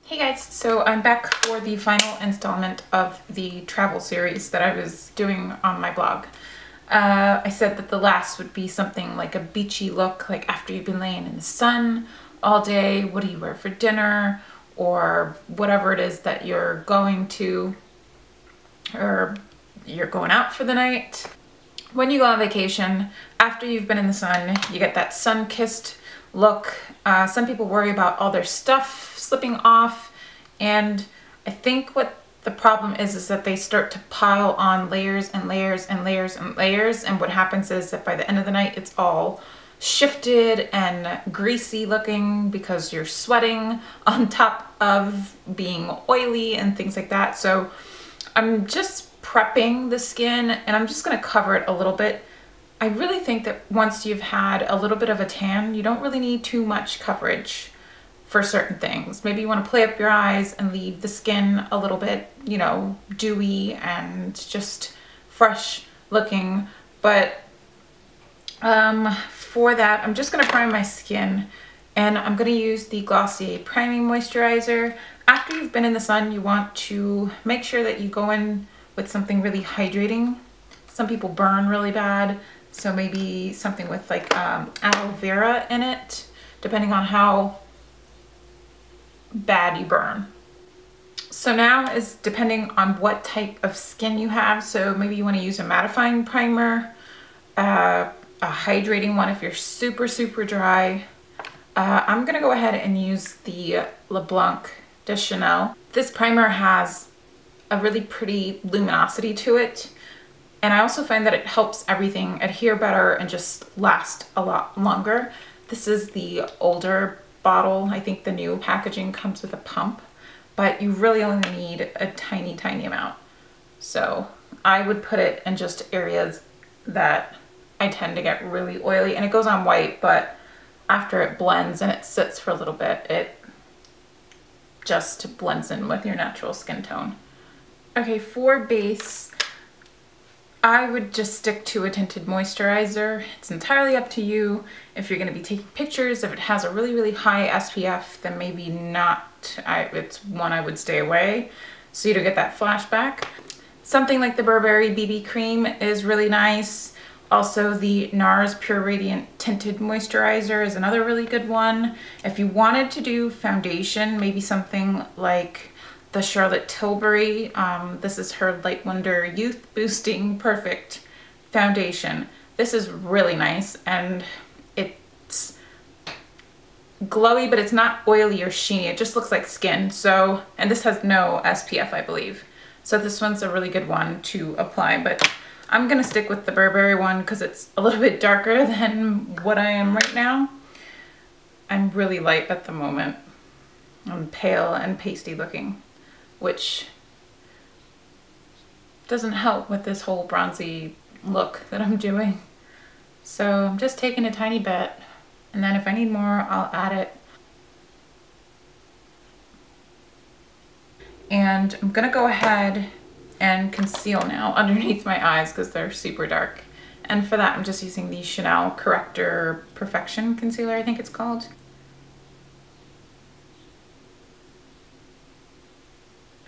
Hey guys, so I'm back for the final installment of the travel series that I was doing on my blog. I said that the last would be something like a beachy look, like after you've been laying in the sun all day, what do you wear for dinner, or whatever it is that you're going to, or you're going out for the night. When you go on vacation, after you've been in the sun, you get that sun-kissed look. Some people worry about all their stuff slipping off, and I think what the problem is that they start to pile on layers and layers and layers and layers, and what happens is that by the end of the night it's all shifted and greasy looking because you're sweating on top of being oily and things like that. So I'm just prepping the skin and I'm just going to cover it a little bit. I really think that once you've had a little bit of a tan, you don't really need too much coverage for certain things. Maybe you want to play up your eyes and leave the skin a little bit, you know, dewy and just fresh looking. But for that, I'm just going to prime my skin, and I'm going to use the Glossier Priming Moisturizer. After you've been in the sun, you want to make sure that you go in with something really hydrating. Some people burn really bad, so maybe something with like aloe vera in it, depending on how bad you burn. So now is depending on what type of skin you have. So maybe you want to use a mattifying primer, a hydrating one if you're super dry. I'm gonna go ahead and use the LeBlanc de Chanel. This primer has a really pretty luminosity to it, and I also find that it helps everything adhere better and just last a lot longer. This is the older bottle. I think the new packaging comes with a pump, but you really only need a tiny amount. So I would put it in just areas that I tend to get really oily, and it goes on white, but after it blends and it sits for a little bit, it just blends in with your natural skin tone. Okay, for base, I would just stick to a tinted moisturizer. It's entirely up to you. If you're going to be taking pictures, if it has a really high SPF, then maybe not. It's one I would stay away, so you don't get that flashback. Something like the Burberry BB cream is really nice. Also, the NARS Pure Radiant Tinted Moisturizer is another really good one. If you wanted to do foundation, maybe something like the Charlotte Tilbury. This is her Light Wonder Youth Boosting Perfect Foundation. This is really nice, and it's glowy, but it's not oily or sheeny. It just looks like skin. So, and this has no SPF, I believe. So this one's a really good one to apply, but I'm gonna stick with the Burberry one because it's a little bit darker than what I am right now. I'm really light at the moment. I'm pale and pasty looking, which doesn't help with this whole bronzy look that I'm doing. So I'm just taking a tiny bit, and then if I need more, I'll add it. And I'm gonna go ahead and conceal now underneath my eyes because they're super dark. And for that, I'm just using the Chanel Corrector Perfection Concealer, I think it's called.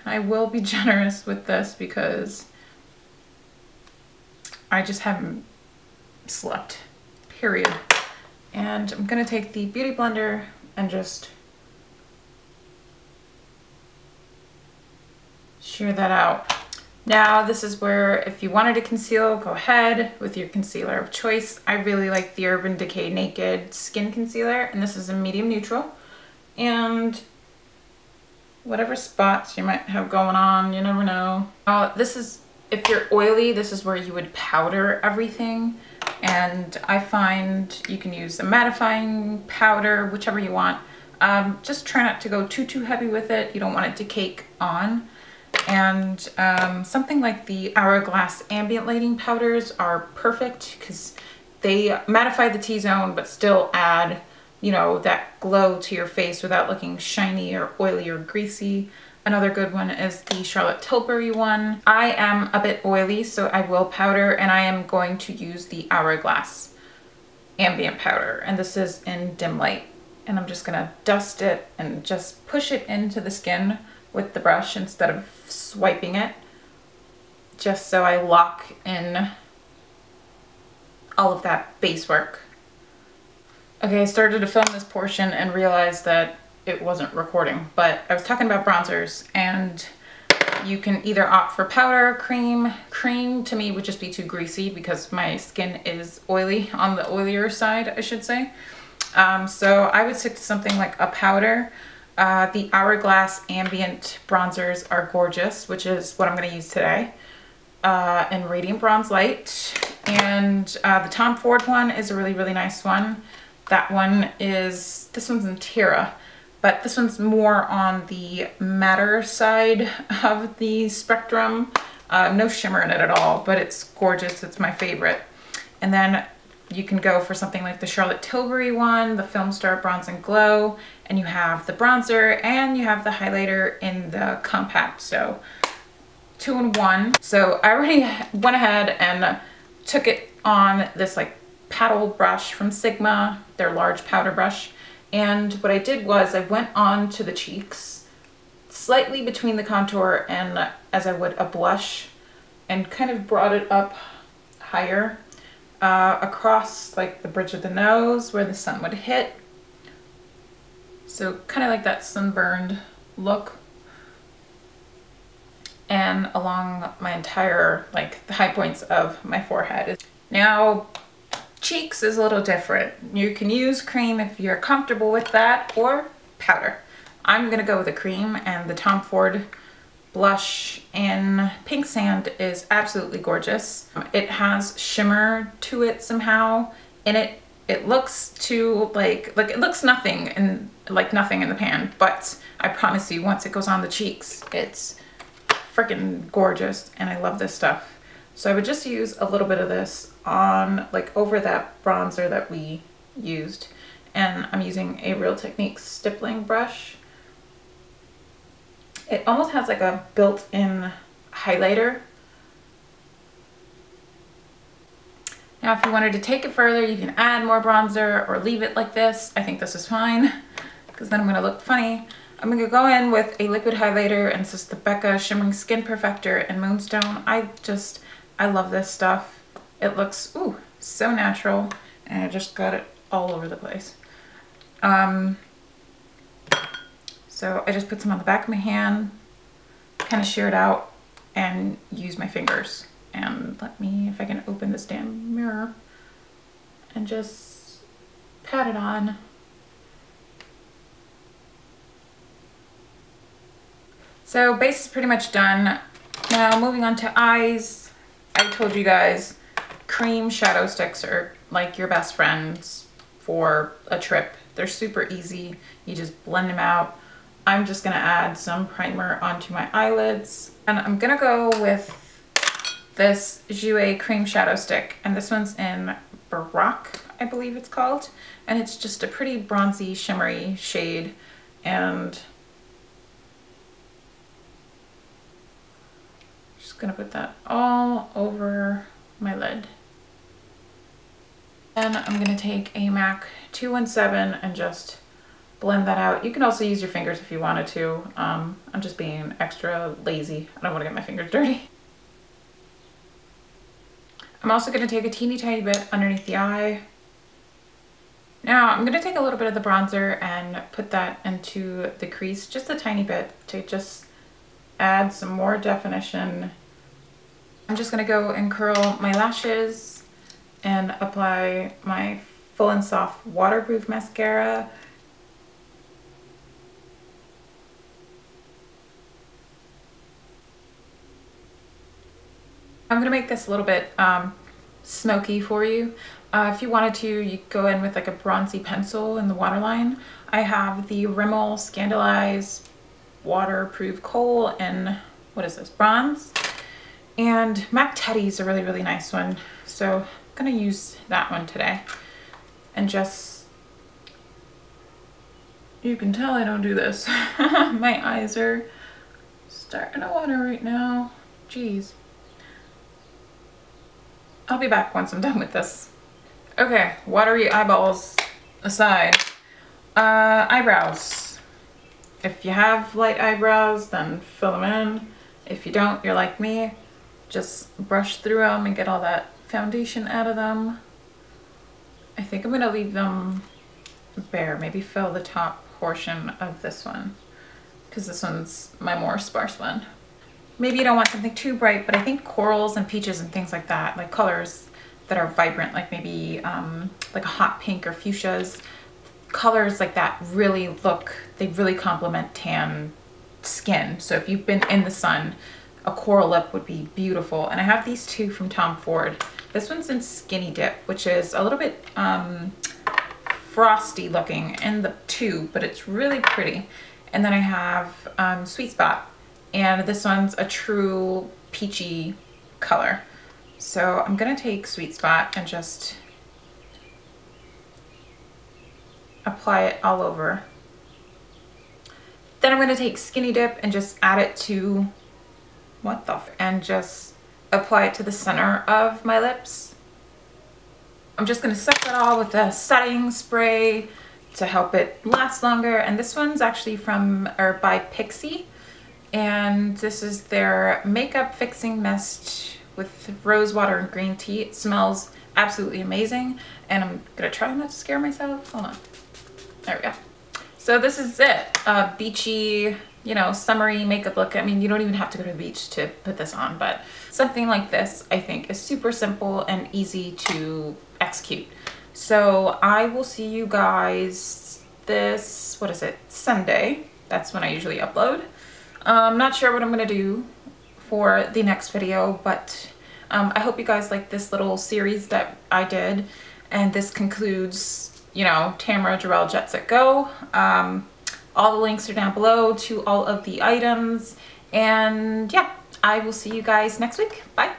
I will be generous with this because I just haven't slept, period. And I'm gonna take the Beauty Blender and just shear that out. Now this is where, if you wanted to conceal, go ahead with your concealer of choice. I really like the Urban Decay Naked Skin Concealer, and this is a medium neutral. And whatever spots you might have going on, you never know. This is, if you're oily, this is where you would powder everything. And I find you can use a mattifying powder, whichever you want. Just try not to go too heavy with it. You don't want it to cake on. And something like the Hourglass Ambient Lighting powders are perfect because they mattify the T-zone but still add, you know, that glow to your face without looking shiny or oily or greasy. Another good one is the Charlotte Tilbury one. I am a bit oily, so I will powder, and I am going to use the Hourglass Ambient Powder, and this is in Dim Light. And I'm just gonna dust it and just push it into the skin with the brush instead of swiping it, just so I lock in all of that base work. Okay, I started to film this portion and realized that it wasn't recording, but I was talking about bronzers, and you can either opt for powder, cream. Cream to me would just be too greasy because my skin is oily, on the oilier side, I should say. So I would stick to something like a powder. The Hourglass Ambient bronzers are gorgeous, which is what I'm going to use today, in Radiant Bronze Light. And the Tom Ford one is a really, really nice one. That one is, this one's in Tira, but this one's more on the matter side of the spectrum. No shimmer in it at all, but it's gorgeous. It's my favorite. And then you can go for something like the Charlotte Tilbury one, the Film Star Bronze and Glow, and you have the bronzer and you have the highlighter in the compact. So 2 in 1. So I already went ahead and took it on this like paddle brush from Sigma, their large powder brush. And what I did was I went on to the cheeks, slightly between the contour and as I would a blush, and kind of brought it up higher, across like the bridge of the nose where the sun would hit. So kind of like that sunburned look. And along my entire, like the high points of my forehead. Now, cheeks is a little different. You can use cream if you're comfortable with that, or powder. I'm gonna go with the cream, and the Tom Ford blush in Pink Sand is absolutely gorgeous. It has shimmer to it somehow, and it looks too like it looks nothing and like nothing in the pan, but I promise you once it goes on the cheeks, it's freaking gorgeous, and I love this stuff. So I would just use a little bit of this on like over that bronzer that we used, and I'm using a Real Techniques stippling brush. It almost has like a built-in highlighter. Now if you wanted to take it further, you can add more bronzer or leave it like this. I think this is fine because then I'm going to look funny. I'm going to go in with a liquid highlighter, and this is the Becca Shimmering Skin Perfector in Moonstone. I love this stuff. It looks, ooh, so natural, and I just got it all over the place. So I just put some on the back of my hand, kind of shear it out, and use my fingers. And let me, if I can open this damn mirror, and just pat it on. So base is pretty much done. Now moving on to eyes. I told you guys, cream shadow sticks are like your best friends for a trip. They're super easy. You just blend them out. I'm just gonna add some primer onto my eyelids, and I'm gonna go with this Jouer cream shadow stick, and this one's in Baroque, I believe it's called, and it's just a pretty bronzy shimmery shade. And just gonna put that all over my lid. Then I'm gonna take a MAC 217 and just blend that out. You can also use your fingers if you wanted to. I'm just being extra lazy. I don't want to get my fingers dirty. I'm also going to take a teeny tiny bit underneath the eye. Now I'm going to take a little bit of the bronzer and put that into the crease, just a tiny bit, to just add some more definition. I'm just going to go and curl my lashes and apply my Full and Soft waterproof mascara. I'm gonna make this a little bit smoky for you. If you wanted to, you could go in with like a bronzy pencil in the waterline. I have the Rimmel Scandalize Waterproof Kohl in, what is this, bronze? And Mac Teddy's a really, really nice one. So I'm gonna use that one today. And just, you can tell I don't do this. My eyes are starting to water right now. Jeez. I'll be back once I'm done with this. Okay, watery eyeballs aside, Eyebrows. If you have light eyebrows, then fill them in. If you don't, you're like me, just brush through them and get all that foundation out of them. I think I'm gonna leave them bare, maybe fill the top portion of this one, because this one's my more sparse one. Maybe you don't want something too bright, but I think corals and peaches and things like that, like colors that are vibrant, like maybe like a hot pink or fuchsias, colors like that really look, they really complement tan skin. So if you've been in the sun, a coral lip would be beautiful. And I have these two from Tom Ford. This one's in Skinny Dip, which is a little bit frosty looking in the tube, but it's really pretty. And then I have Sweet Spot, and this one's a true peachy color. So I'm gonna take Sweet Spot and just apply it all over. Then I'm gonna take Skinny Dip and just add it to, and just apply it to the center of my lips. I'm just gonna set that all with a setting spray to help it last longer. And this one's actually by Pixie. And this is their makeup fixing mist with rose water and green tea. It smells absolutely amazing. And I'm gonna try not to scare myself. Hold on. There we go. So this is it. Beachy, you know, summery makeup look. I mean, you don't even have to go to the beach to put this on, but something like this I think is super simple and easy to execute. So I will see you guys this, what is it, Sunday. That's when I usually upload. I'm not sure what I'm gonna do for the next video, but I hope you guys like this little series that I did. And this concludes, you know, Tamara Jarrell Jet Set Go. All the links are down below to all of the items. And yeah, I will see you guys next week. Bye.